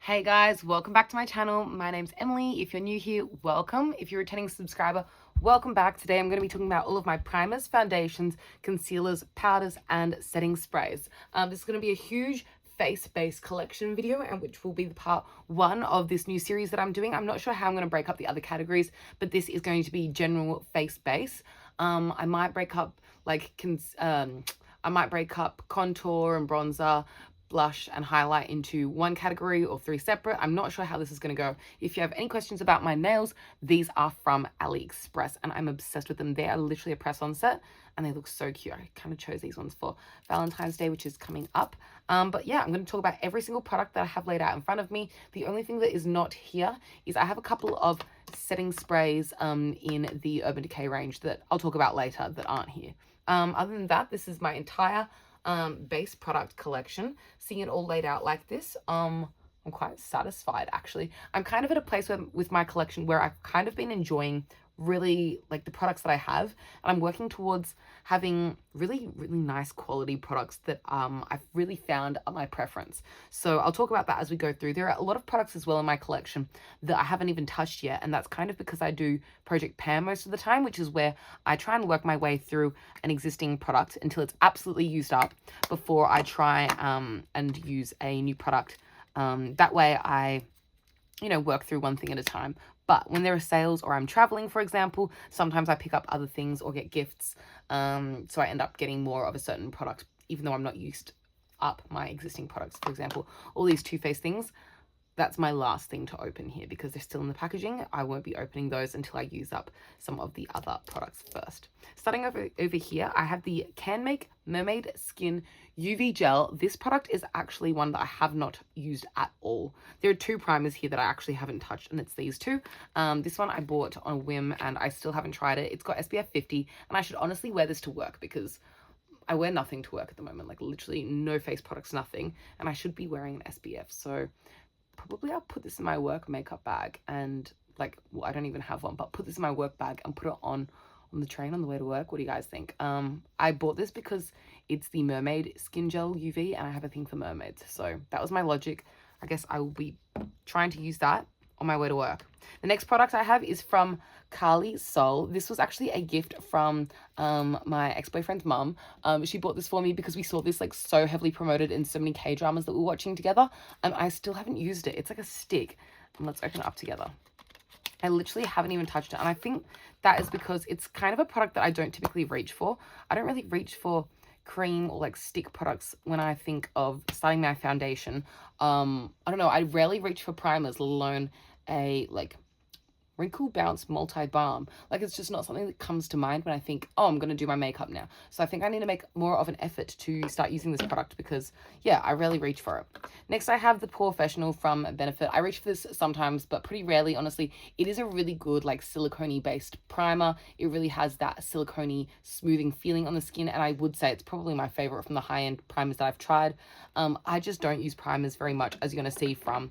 Hey guys, welcome back to my channel. My name's Emily. If you're new here, welcome. If you're a returning subscriber, welcome back. Today I'm going to be talking about all of my primers, foundations, concealers, powders, and setting sprays. This is going to be a huge face-based collection video, and which will be the part one of this new series that I'm doing. I'm not sure how I'm going to break up the other categories, but this is going to be general face-based. I might break up contour and bronzer, blush and highlight into one category or three separate. I'm not sure how this is going to go. If you have any questions about my nails, these are from AliExpress and I'm obsessed with them. They are literally a press-on set and they look so cute. I kind of chose these ones for Valentine's Day, which is coming up. But yeah, I'm going to talk about every single product that I have laid out in front of me. The only thing that is not here is I have a couple of setting sprays in the Urban Decay range that I'll talk about later that aren't here. Other than that, this is my entire base product collection. Seeing it all laid out like this, I'm quite satisfied actually. I'm kind of at a place with my collection where I've kind of been enjoying really like the products that I have, and I'm working towards having really nice quality products that I've really found are my preference. So I'll talk about that as we go through. There are a lot of products as well in my collection that I haven't even touched yet, and that's kind of because I do Project Pam most of the time, which is where I try and work my way through an existing product until it's absolutely used up before I try and use a new product. That way I work through one thing at a time. But when there are sales or I'm traveling, for example, sometimes I pick up other things or get gifts. So I end up getting more of a certain product, even though I'm not used up my existing products. For example, all these Too Faced things, that's my last thing to open here because they're still in the packaging. I won't be opening those until I use up some of the other products first. Starting over here, I have the CanMake Mermaid Skin UV Gel. This product is actually one that I have not used at all. There are two primers here that I actually haven't touched, and it's these two. This one I bought on a whim, and I still haven't tried it. It's got SPF 50, and I should honestly wear this to work because I wear nothing to work at the moment, like literally no face products, nothing, and I should be wearing an SPF. So probably I'll put this in my work makeup bag and I don't even have one, but put this in my work bag and put it on the train on the way to work. What do you guys think? I bought this because it's the Mermaid Skin Gel UV and I have a thing for mermaids. So that was my logic. I guess I will be trying to use that on my way to work. The next product I have is from Carly Soul. This was actually a gift from my ex-boyfriend's mum. She bought this for me because we saw this so heavily promoted in so many K-dramas that we were watching together. I still haven't used it. It's like a stick. And let's open it up together. I literally haven't even touched it. And I think that is because it's kind of a product that I don't typically reach for. I don't really reach for cream or stick products when I think of starting my foundation. I don't know. I rarely reach for primers, let alone a wrinkle bounce multi balm. It's just not something that comes to mind when I think, oh, I'm gonna do my makeup now. So I think I need to make more of an effort to start using this product because yeah, I rarely reach for it. Next I have the Professional from Benefit. I reach for this sometimes but pretty rarely, honestly. It is a really good silicone based primer. It really has that silicone smoothing feeling on the skin, and I would say it's probably my favorite from the high-end primers that I've tried. I just don't use primers very much, as you're going to see from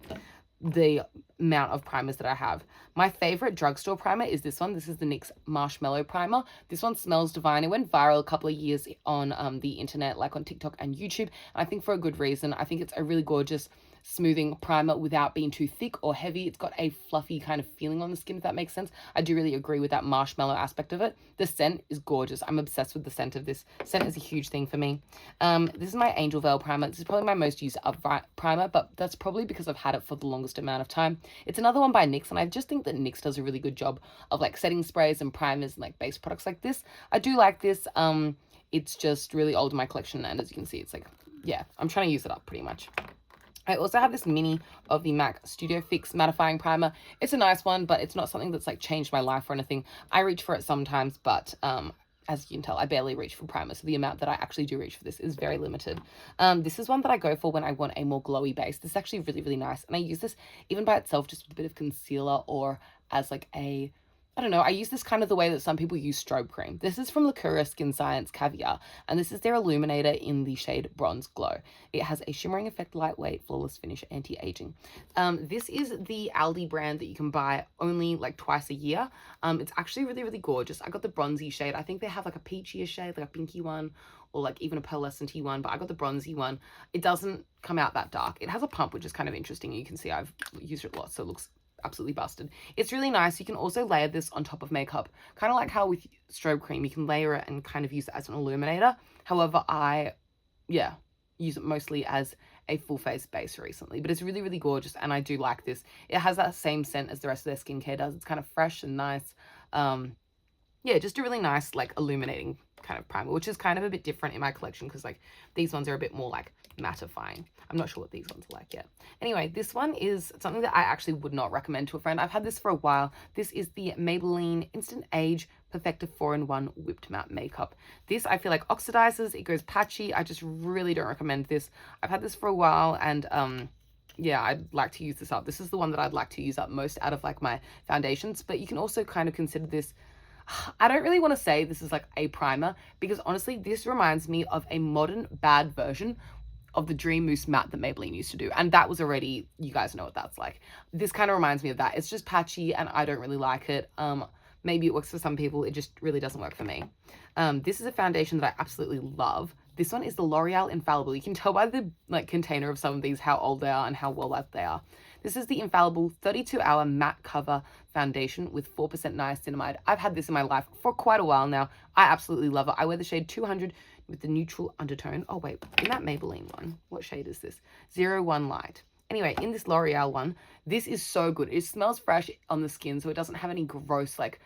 the amount of primers that I have. My favorite drugstore primer is this one. This is the NYX Marshmallow Primer. This one smells divine. It went viral a couple of years on the internet, on TikTok and YouTube, and I think for a good reason. I think it's a really gorgeous smoothing primer without being too thick or heavy. It's got a fluffy kind of feeling on the skin, if that makes sense. I do really agree with that marshmallow aspect of it. The scent is gorgeous. I'm obsessed with the scent of this. Scent is a huge thing for me. This is my Angel Veil primer. This is probably my most used up primer, but that's probably because I've had it for the longest amount of time. It's another one by NYX, and I just think that NYX does a really good job of setting sprays and primers and base products like this. I do like this. It's just really old in my collection, and as you can see, it's yeah, I'm trying to use it up pretty much. I also have this mini of the MAC Studio Fix mattifying primer. It's a nice one, but it's not something that's changed my life or anything. I reach for it sometimes, but as you can tell, I barely reach for primer, so the amount that I actually do reach for this is very limited. This is one that I go for when I want a more glowy base. This is actually really nice, and I use this even by itself, just with a bit of concealer or as I don't know, I use this kind of the way that some people use strobe cream. This is from Lakura Skin Science Caviar, and this is their illuminator in the shade Bronze Glow. It has a shimmering effect, lightweight, flawless finish, anti-aging. This is the Aldi brand that you can buy only twice a year. It's actually really gorgeous. I got the bronzy shade. I think they have a peachier shade, a pinky one, or like even a pearlescent one, but I got the bronzy one. It doesn't come out that dark. It has a pump, which is kind of interesting. You can see I've used it a lot, so it looks absolutely busted. It's really nice. You can also layer this on top of makeup, kind of like how with strobe cream, you can layer it and kind of use it as an illuminator. However, I use it mostly as a full face base recently, but it's really, really gorgeous, and I do like this. It has that same scent as the rest of their skincare does. It's kind of fresh and nice. Yeah, just a really nice, like, illuminating kind of primer, which is kind of a bit different in my collection because, like, these ones are a bit more, like, mattifying. I'm not sure what these ones are like yet. Anyway, this one is something that I actually would not recommend to a friend. I've had this for a while. This is the Maybelline Instant Age Perfecta 4-in-1 Whipped Matte Makeup. This, I feel like, oxidizes. It goes patchy. I just really don't recommend this. I've had this for a while, and, yeah, I'd like to use this up. This is the one that I'd like to use up most out of, like, my foundations, but you can also kind of consider this. I don't really want to say this is like a primer because honestly, this reminds me of a modern bad version of the Dream Mousse matte that Maybelline used to do. And that was already, you guys know what that's like. This kind of reminds me of that. It's just patchy and I don't really like it. Maybe it works for some people. It just really doesn't work for me. This is a foundation that I absolutely love. This one is the L'Oreal Infallible. You can tell by the like container of some of these how old they are and how well loved they are. This is the Infallible 32-hour matte cover foundation with 4% niacinamide. I've had this in my life for quite a while now. I absolutely love it. I wear the shade 200 with the neutral undertone. Oh wait, in that Maybelline one, what shade is this? 01 Light. Anyway, in this L'Oreal one, this is so good. It smells fresh on the skin, so it doesn't have any gross, like,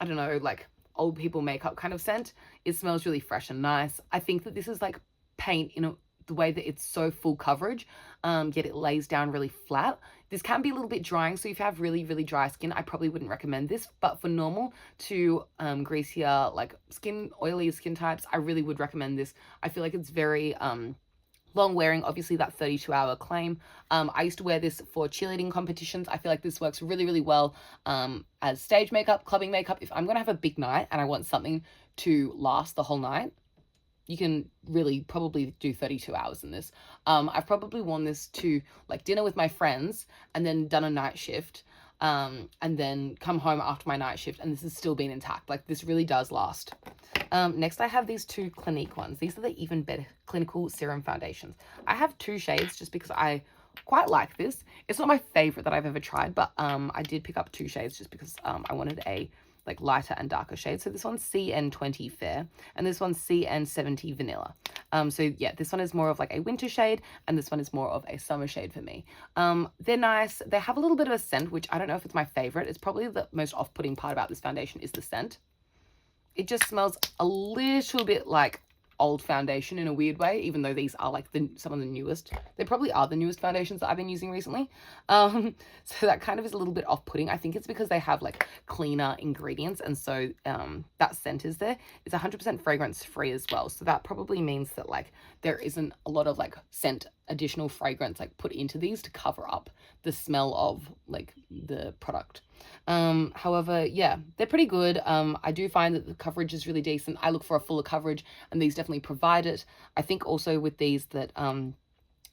I don't know, like old people makeup kind of scent. It smells really fresh and nice. I think that this is like paint in the way that it's so full coverage, yet it lays down really flat. This can be a little bit drying, so if you have really, really dry skin, I probably wouldn't recommend this, but for normal to greasier, like oily skin types, I really would recommend this. I feel like it's very long wearing, obviously that 32-hour claim. I used to wear this for cheerleading competitions. I feel like this works really, really well as stage makeup, clubbing makeup. If I'm gonna have a big night and I want something to last the whole night, you can really probably do 32 hours in this. I've probably worn this to like dinner with my friends and then done a night shift and then come home after my night shift and this has still been intact. Like this really does last. Next I have these two Clinique ones. These are the Even Better Clinical Serum Foundations. I have two shades just because I quite like this. It's not my favorite that I've ever tried, but I did pick up two shades just because I wanted a like lighter and darker shade. So this one's CN20 Fair and this one's CN70 Vanilla. So yeah, this one is more of like a winter shade and this one is more of a summer shade for me. They're nice. They have a little bit of a scent, which I don't know if it's my favorite. It's probably the most off-putting part about this foundation is the scent. It just smells a little bit like old foundation in a weird way, even though these are like some of the newest. They probably are the newest foundations that I've been using recently. So that kind of is a little bit off-putting. I think it's because they have like cleaner ingredients and so that scent is there. It's 100% fragrance free as well. So that probably means that like there isn't a lot of like scent additional fragrance like put into these to cover up the smell of like the product. However, yeah, they're pretty good. I do find that the coverage is really decent. I look for a fuller coverage and these definitely provide it. I think also with these that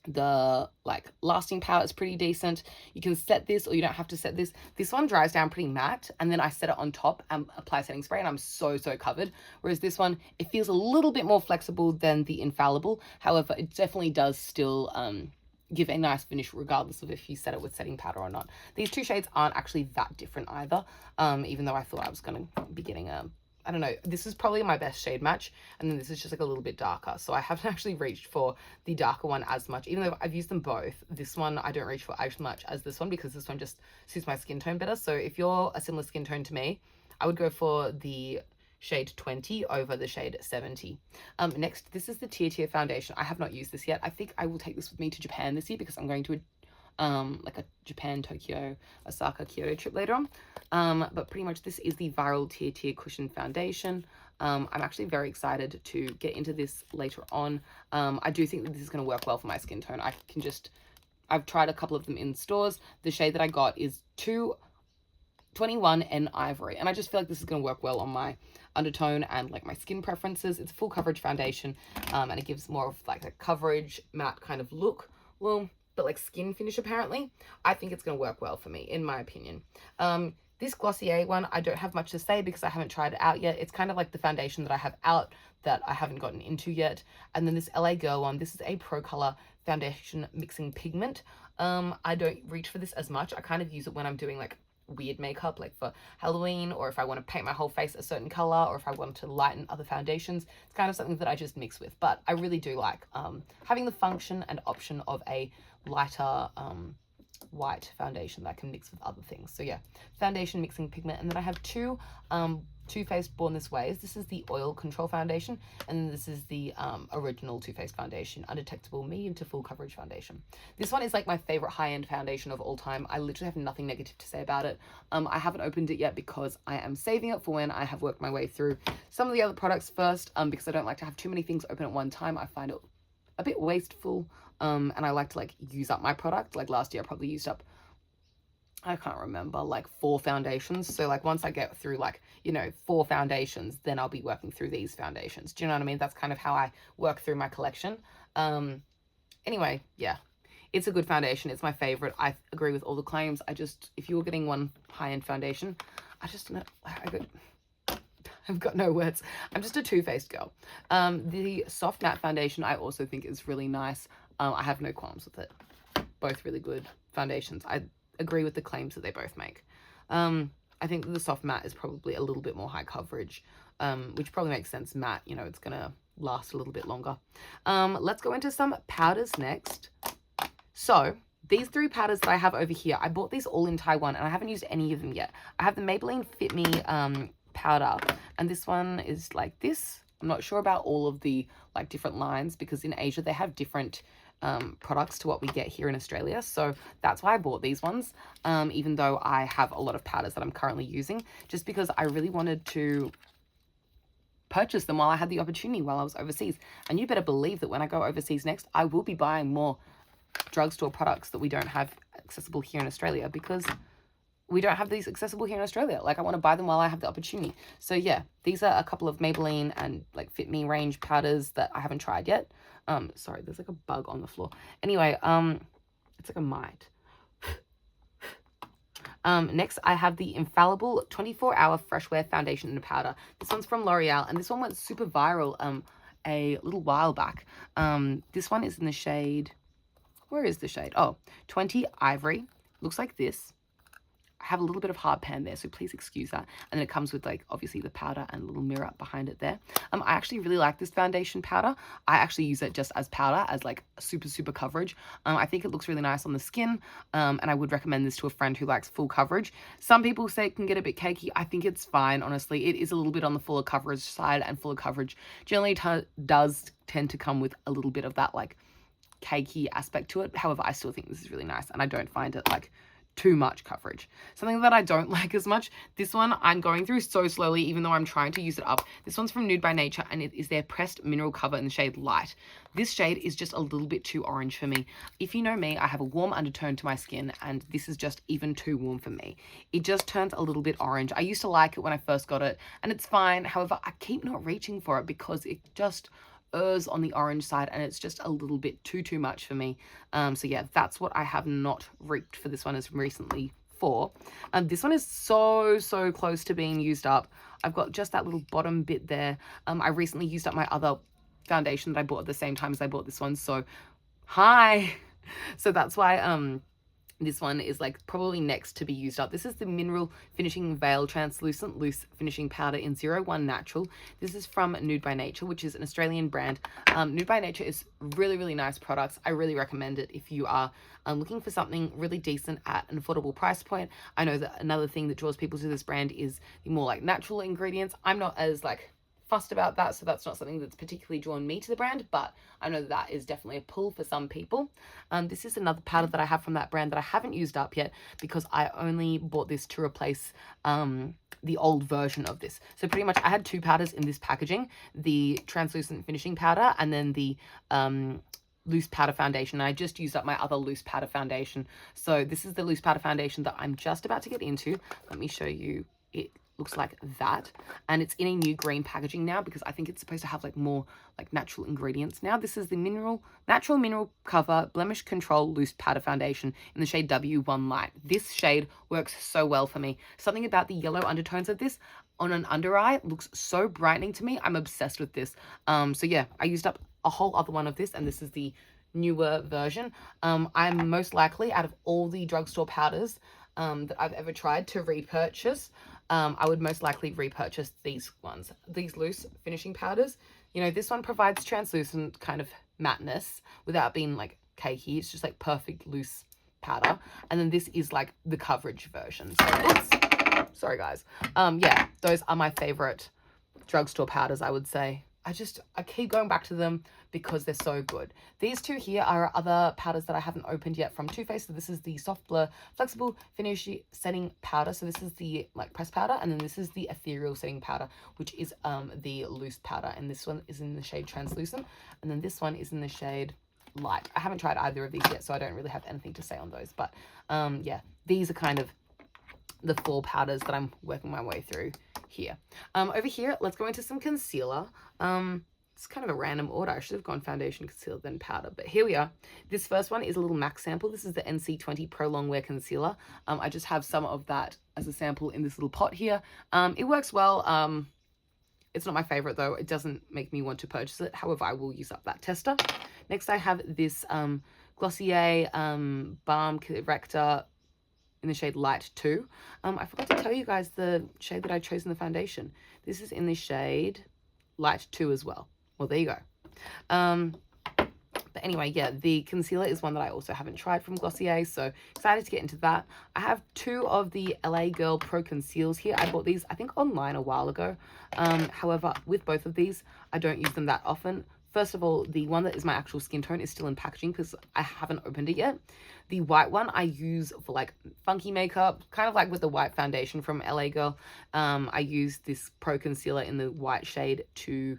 the like lasting power is pretty decent. You can set this or you don't have to set this. This one dries down pretty matte and then I set it on top and apply setting spray and I'm so covered. Whereas this one, it feels a little bit more flexible than the Infallible. However, it definitely does still give a nice finish regardless of if you set it with setting powder or not. These two shades aren't actually that different either, even though I thought I was going to be getting a, I don't know, this is probably my best shade match, and then this is just like a little bit darker, so I haven't actually reached for the darker one as much, even though I've used them both. This one I don't reach for as much as this one because this one just suits my skin tone better. So if you're a similar skin tone to me, I would go for the shade 20 over the shade 70. Next, this is the Tier foundation. I have not used this yet. I think I will take this with me to Japan this year because I'm going to like a Japan, Tokyo, Osaka, Kyoto trip later on. But pretty much this is the Viral Tier Cushion Foundation. I'm actually very excited to get into this later on. I do think that this is going to work well for my skin tone. I've tried a couple of them in stores. The shade that I got is 221 N Ivory, and I just feel like this is going to work well on my undertone and like my skin preferences. It's a full coverage foundation, and it gives more of like a coverage matte kind of look. Well, but like skin finish apparently. I think it's going to work well for me, in my opinion. This Glossier one, I don't have much to say because I haven't tried it out yet. It's kind of like the foundation that I have out that I haven't gotten into yet. And then this LA Girl one, this is a Pro Color foundation mixing pigment. I don't reach for this as much. I kind of use it when I'm doing like weird makeup, like for Halloween, or if I want to paint my whole face a certain color, or if I want to lighten other foundations. It's kind of something that I just mix with, but I really do like having the function and option of a lighter white foundation that I can mix with other things. So yeah, foundation mixing pigment. And then I have two Too Faced Born This Way. This is the oil control foundation, and then this is the original Too Faced foundation, undetectable medium to full coverage foundation. This one is like my favorite high-end foundation of all time. I literally have nothing negative to say about it. I haven't opened it yet because I am saving it for when I have worked my way through some of the other products first, because I don't like to have too many things open at one time. I find it a bit wasteful, and I like to like use up my product. Like last year I probably used up, I can't remember, like 4 foundations. So like once I get through like, you know, 4 foundations, then I'll be working through these foundations. Do you know what I mean? That's kind of how I work through my collection. Anyway, yeah, it's a good foundation. It's my favorite. I agree with all the claims. If you were getting one high-end foundation, I've got no words. I'm just a Too Faced girl. The Soft Matte foundation I also think is really nice. I have no qualms with it. Both really good foundations. I agree with the claims that they both make. I think the Soft Matte is probably a little bit more high coverage, which probably makes sense. Matte, you know, it's gonna last a little bit longer. Let's go into some powders next. So these 3 powders that I have over here, I bought these all in Taiwan and I haven't used any of them yet. I have the Maybelline Fit Me powder, and this one is like this. I'm not sure about all of the like different lines, because in Asia they have different products to what we get here in Australia, so that's why I bought these ones, even though I have a lot of powders that I'm currently using, just because I really wanted to purchase them while I had the opportunity while I was overseas. And you better believe that when I go overseas next, I will be buying more drugstore products that we don't have accessible here in Australia, because we don't have these accessible here in Australia. Like, I want to buy them while I have the opportunity. So yeah, these are a couple of Maybelline and like Fit Me range powders that I haven't tried yet. Sorry, there's like a bug on the floor. Anyway, it's like a mite. Next, I have the Infallible 24-Hour Fresh Wear Foundation and Powder. This one's from L'Oreal, and this one went super viral a little while back. This one is in the shade, where is the shade? Oh, 20 Ivory. Looks like this. I have a little bit of hard pan there, so please excuse that. And then it comes with like obviously the powder and a little mirror behind it there. I actually really like this foundation powder. I actually use it just as powder, as like super coverage. I think it looks really nice on the skin, and I would recommend this to a friend who likes full coverage. Some people say it can get a bit cakey. I think it's fine, honestly. It is a little bit on the fuller coverage side, and fuller coverage generally does tend to come with a little bit of that like cakey aspect to it. However, I still think this is really nice, and I don't find it like too much coverage. Something that I don't like as much, this one I'm going through so slowly, even though I'm trying to use it up. This one's from Nude by Nature, and it is their Pressed Mineral Cover in the shade Light. This shade is just a little bit too orange for me. If you know me, I have a warm undertone to my skin, and this is just even too warm for me. It just turns a little bit orange. I used to like it when I first got it, and it's fine. However, I keep not reaching for it because it just errs on the orange side, and it's just a little bit too much for me. So yeah, that's what I have not reaped for this one as recently for. This one is so close to being used up. I've got just that little bottom bit there. I recently used up my other foundation that I bought at the same time as I bought this one, so hi. So that's why this one is like probably next to be used up. This is the Mineral Finishing Veil Translucent Loose Finishing Powder in 01 Natural. This is from Nude by Nature, which is an Australian brand. Nude by Nature is really nice products. I really recommend it if you are looking for something really decent at an affordable price point. I know that another thing that draws people to this brand is the more like natural ingredients. I'm not as like fussed about that, so that's not something that's particularly drawn me to the brand, but I know that is definitely a pull for some people. This is another powder that I have from that brand that I haven't used up yet, because I only bought this to replace the old version of this. So pretty much I had 2 powders in this packaging, the translucent finishing powder and then the loose powder foundation. I just used up my other loose powder foundation. So this is the loose powder foundation that I'm just about to get into. Let me show you. It looks like that, and it's in a new green packaging now, because I think it's supposed to have like more like natural ingredients now. This is the Natural Mineral Cover Blemish Control Loose Powder Foundation in the shade W1 Light. This shade works so well for me. Something about the yellow undertones of this, on an under eye. It looks so brightening to me. I'm obsessed with this. So yeah, I used up a whole other one of this, and this is the newer version. I'm most likely, out of all the drugstore powders that I've ever tried to repurchase, I would most likely repurchase these ones, these loose finishing powders. You know, this one provides translucent kind of matteness without being like cakey. It's just like perfect loose powder. And then this is like the coverage version. So oops, sorry guys. Yeah, those are my favorite drugstore powders, I would say. I keep going back to them because they're so good. These two here are other powders that I haven't opened yet from Too Faced. So this is the Soft Blur Flexible Finish Setting Powder. So this is the like pressed powder, and then this is the Ethereal Setting Powder, which is the loose powder. And this one is in the shade Translucent, and then this one is in the shade Light. I haven't tried either of these yet, so I don't really have anything to say on those. But yeah, these are kind of the 4 powders that I'm working my way through here. Over here, let's go into some concealer. It's kind of a random order. I should have gone foundation, concealer, then powder, but here we are. This first one is a little MAC sample. This is the NC20 Pro Longwear Concealer. I just have some of that as a sample in this little pot here. It works well. It's not my favorite though. It doesn't make me want to purchase it. However, I will use up that tester. Next, I have this Glossier Balm Corrector in the shade Light 2. I forgot to tell you guys the shade that I chose in the foundation. This is in the shade Light 2 as well. Well, there you go. But anyway, yeah, the concealer is one that I also haven't tried from Glossier, so excited to get into that. I have 2 of the LA Girl Pro Conceals here. I bought these, I think, online a while ago. However, with both of these, I don't use them that often. First of all, the one that is my actual skin tone is still in packaging because I haven't opened it yet. The white one I use for like funky makeup, kind of like with the white foundation from LA Girl. I use this Pro Concealer in the white shade to,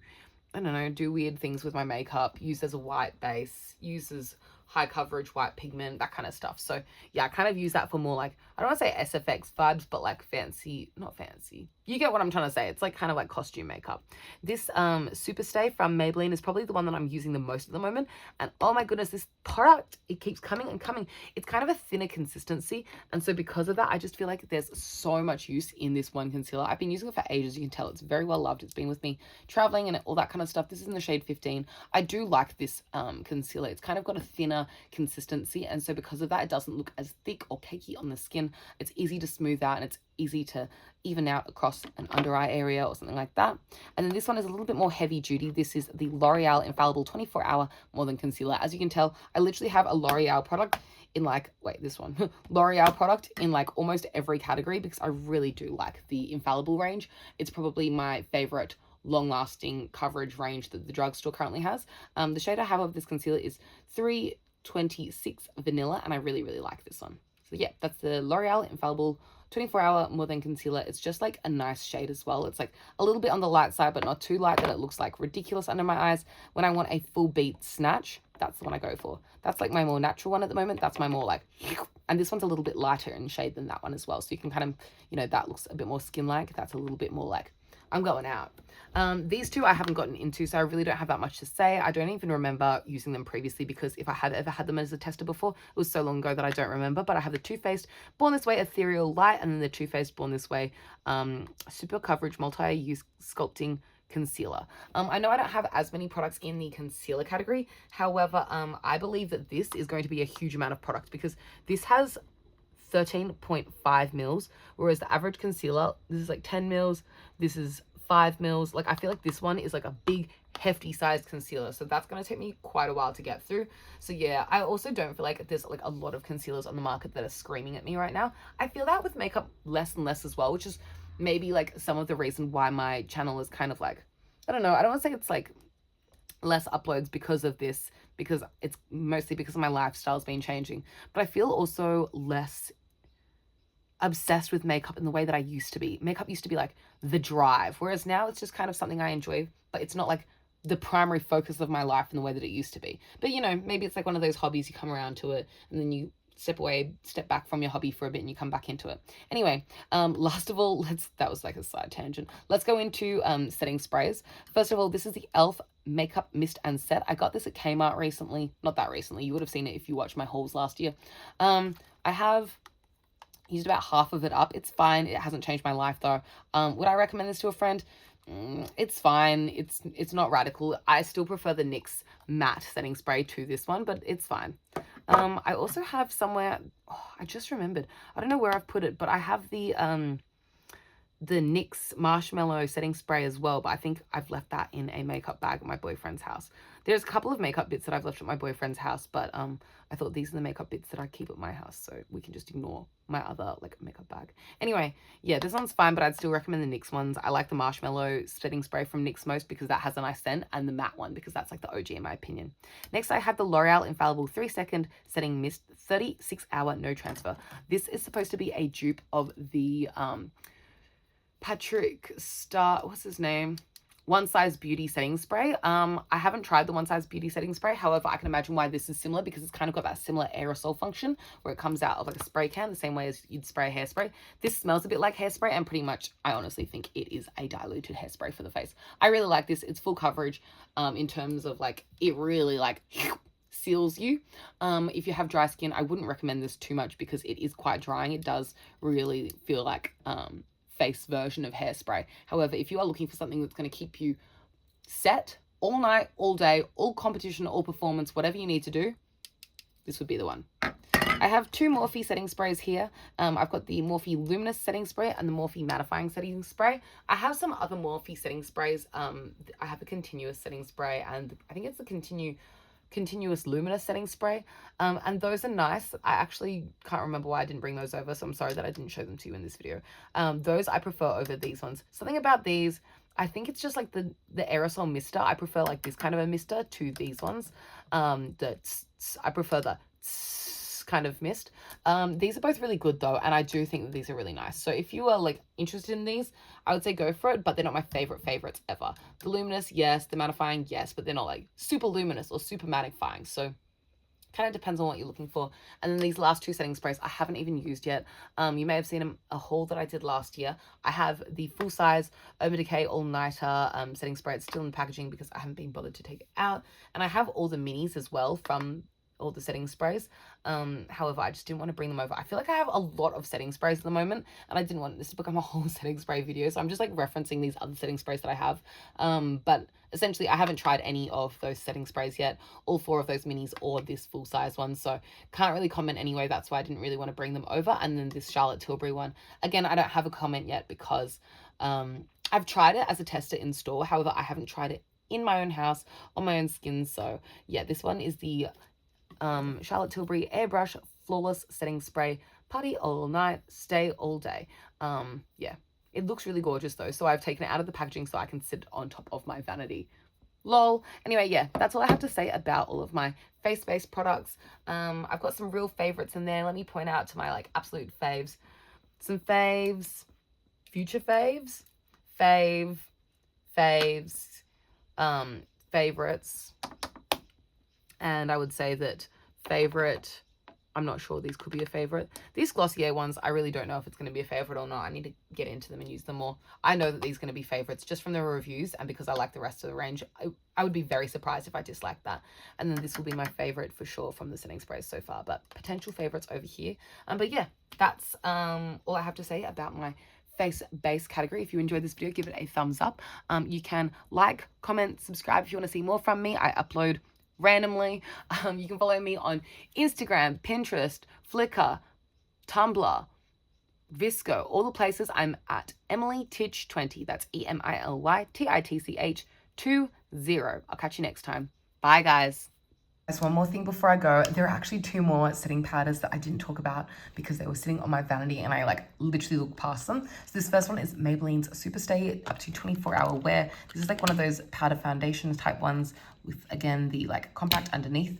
I don't know, do weird things with my makeup, use as a white base, uses high coverage white pigment, that kind of stuff. So yeah, I kind of use that for more like, I don't want to say SFX vibes, but like fancy, not fancy. You get what I'm trying to say. It's like kind of like costume makeup. This Superstay from Maybelline is probably the one that I'm using the most at the moment. And oh my goodness, this product, it keeps coming and coming. It's kind of a thinner consistency. And so because of that, I just feel like there's so much use in this one concealer. I've been using it for ages. You can tell it's very well loved. It's been with me traveling and all that kind of stuff. This is in the shade 15. I do like this concealer. It's kind of got a thinner consistency. And so because of that, it doesn't look as thick or cakey on the skin. It's easy to smooth out and it's easy to even out across an under eye area or something like that. And then this one is a little bit more heavy duty. This is the L'Oreal Infallible 24-Hour More Than Concealer. As you can tell, I literally have a L'Oreal product in like, wait, this one, L'Oreal product in like almost every category because I really do like the Infallible range. It's probably my favorite long-lasting coverage range that the drugstore currently has. The shade I have of this concealer is 326 Vanilla, and I really, really like this one. So yeah, that's the L'Oreal Infallible 24-Hour More Than Concealer. It's just like a nice shade as well. It's like a little bit on the light side, but not too light that it looks like ridiculous under my eyes. When I want a full beat snatch, that's the one I go for. That's like my more natural one at the moment. That's my more like, and this one's a little bit lighter in shade than that one as well. So you can kind of, you know, that looks a bit more skin-like. That's a little bit more like, I'm going out. These two I haven't gotten into, so I really don't have that much to say. I don't even remember using them previously because if I have ever had them as a tester before, it was so long ago that I don't remember. But I have the Too Faced Born This Way Ethereal Light and then the Too Faced Born This Way Super Coverage Multi-Use Sculpting Concealer. I know I don't have as many products in the concealer category. However, I believe that this is going to be a huge amount of product because this has 13.5 mils, whereas the average concealer, this is like 10 mils, this is 5 mils. Like I feel like this one is like a big hefty sized concealer, so that's going to take me quite a while to get through. So yeah, I also don't feel like there's like a lot of concealers on the market that are screaming at me right now. I feel that with makeup less and less as well, which is maybe like some of the reason why my channel is kind of like, I don't know, I don't want to say it's like less uploads because of this, because it's mostly because of my lifestyle's been changing, but I feel also less obsessed with makeup in the way that I used to be. Makeup used to be like the drive, whereas now it's just kind of something I enjoy, but it's not like the primary focus of my life in the way that it used to be. But you know, maybe it's like one of those hobbies, you come around to it and then you step back from your hobby for a bit and you come back into it. Anyway, last of all, that was like a side tangent. Let's go into setting sprays. First of all, this is the e.l.f. Makeup Mist and Set. I got this at Kmart recently. Not that recently. You would have seen it if you watched my hauls last year. I have Used about half of it up. It's fine. It hasn't changed my life though. Would I recommend this to a friend? It's fine. It's not radical. I still prefer the NYX matte setting spray to this one, but it's fine. I also have somewhere, oh, I just remembered. I don't know where I've put it, but I have the NYX Marshmallow setting spray as well, but I think I've left that in a makeup bag at my boyfriend's house. There's a couple of makeup bits that I've left at my boyfriend's house, but I thought these are the makeup bits that I keep at my house, so we can just ignore my other like makeup bag. Anyway, yeah, this one's fine, but I'd still recommend the NYX ones. I like the Marshmallow setting spray from NYX most because that has a nice scent, and the matte one because that's like the OG in my opinion. Next, I have the L'Oreal Infallible 3-Second Setting Mist 36-Hour No Transfer. This is supposed to be a dupe of the Patrick Star, what's his name? One Size Beauty setting spray. I haven't tried the One Size Beauty setting spray. However, I can imagine why this is similar because it's kind of got that similar aerosol function where it comes out of like a spray can the same way as you'd spray hairspray. This smells a bit like hairspray, and pretty much I honestly think it is a diluted hairspray for the face. I really like this. It's full coverage in terms of like it really like seals you. If you have dry skin, I wouldn't recommend this too much because it is quite drying. It does really feel like face version of hairspray. However, if you are looking for something that's going to keep you set all night, all day, all competition, all performance, whatever you need to do, this would be the one. I have two Morphe setting sprays here. I've got the Morphe Luminous setting spray and the Morphe Mattifying setting spray. I have some other Morphe setting sprays. I have a continuous setting spray, and I think it's the continuous luminous setting spray, and those are nice. I actually can't remember why I didn't bring those over, so I'm sorry that I didn't show them to you in this video. Those I prefer over these ones. Something about these, I think it's just like the aerosol mister. I prefer like this kind of a mister to these ones. I prefer the kind of mist. These are both really good though, and I do think that these are really nice. So if you are like interested in these, I would say go for it, but they're not my favorites ever. The luminous, yes. The mattifying, yes, but they're not like super luminous or super mattifying. So kind of depends on what you're looking for. And then these last two setting sprays I haven't even used yet. You may have seen a haul that I did last year. I have the full size Urban Decay All Nighter setting spray. It's still in the packaging because I haven't been bothered to take it out. And I have all the minis as well from all the setting sprays. However, I just didn't want to bring them over. I feel like I have a lot of setting sprays at the moment, and I didn't want this to become a whole setting spray video, so I'm just like referencing these other setting sprays that I have. But essentially I haven't tried any of those setting sprays yet, all four of those minis or this full size one, so can't really comment anyway. That's why I didn't really want to bring them over. And then this Charlotte Tilbury one, again, I don't have a comment yet because I've tried it as a tester in store. However, I haven't tried it in my own house on my own skin. So yeah, this one is the Charlotte Tilbury Airbrush Flawless Setting Spray. Party all night, stay all day. Yeah, it looks really gorgeous though, so I've taken it out of the packaging so I can sit on top of my vanity. Lol. Anyway, yeah, that's all I have to say about all of my face-based products. I've got some real favorites in there. Let me point out to my like absolute faves. Some faves, future faves, faves, favorites. And I would say that favorite, I'm not sure these could be a favorite. These Glossier ones, I really don't know if it's going to be a favorite or not. I need to get into them and use them more. I know that these are going to be favorites just from the reviews, and because I like the rest of the range, I would be very surprised if I disliked that. And then this will be my favorite for sure from the setting sprays so far, but potential favorites over here. But yeah, that's all I have to say about my face-based category. If you enjoyed this video, give it a thumbs up. You can like, comment, subscribe if you want to see more from me. I upload randomly. You can follow me on Instagram, Pinterest, Flickr, Tumblr, Visco, all the places. I'm at EmilyTitch20. That's EmilyTitch 20. I'll catch you next time. Bye, guys. There's one more thing before I go. There are actually two more setting powders that I didn't talk about because they were sitting on my vanity and I like literally looked past them. So this first one is Maybelline's Superstay up to 24-hour wear. This is like one of those powder foundation type ones with, again, the like compact underneath.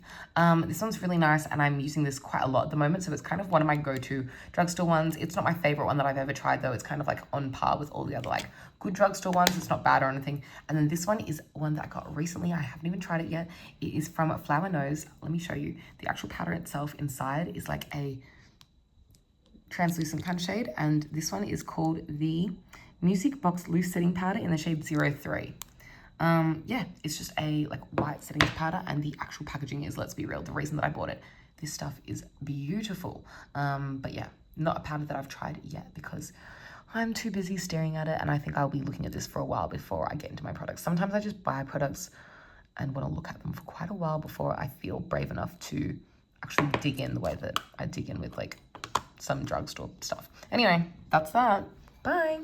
This one's really nice and I'm using this quite a lot at the moment. So it's kind of one of my go-to drugstore ones. It's not my favorite one that I've ever tried though. It's kind of like on par with all the other like good drugstore ones. It's not bad or anything. And then this one is one that I got recently. I haven't even tried it yet. It is from Flower Nose. Let me show you. The actual powder itself inside is like a translucent kind of shade. And this one is called the Music Box Loose Setting Powder in the shade 03. Yeah, it's just a like white setting powder, and the actual packaging is, let's be real, the reason that I bought it. This stuff is beautiful. But yeah, not a powder that I've tried yet because I'm too busy staring at it, and I think I'll be looking at this for a while before I get into my products. Sometimes I just buy products and want to look at them for quite a while before I feel brave enough to actually dig in the way that I dig in with like some drugstore stuff. Anyway, that's that. Bye.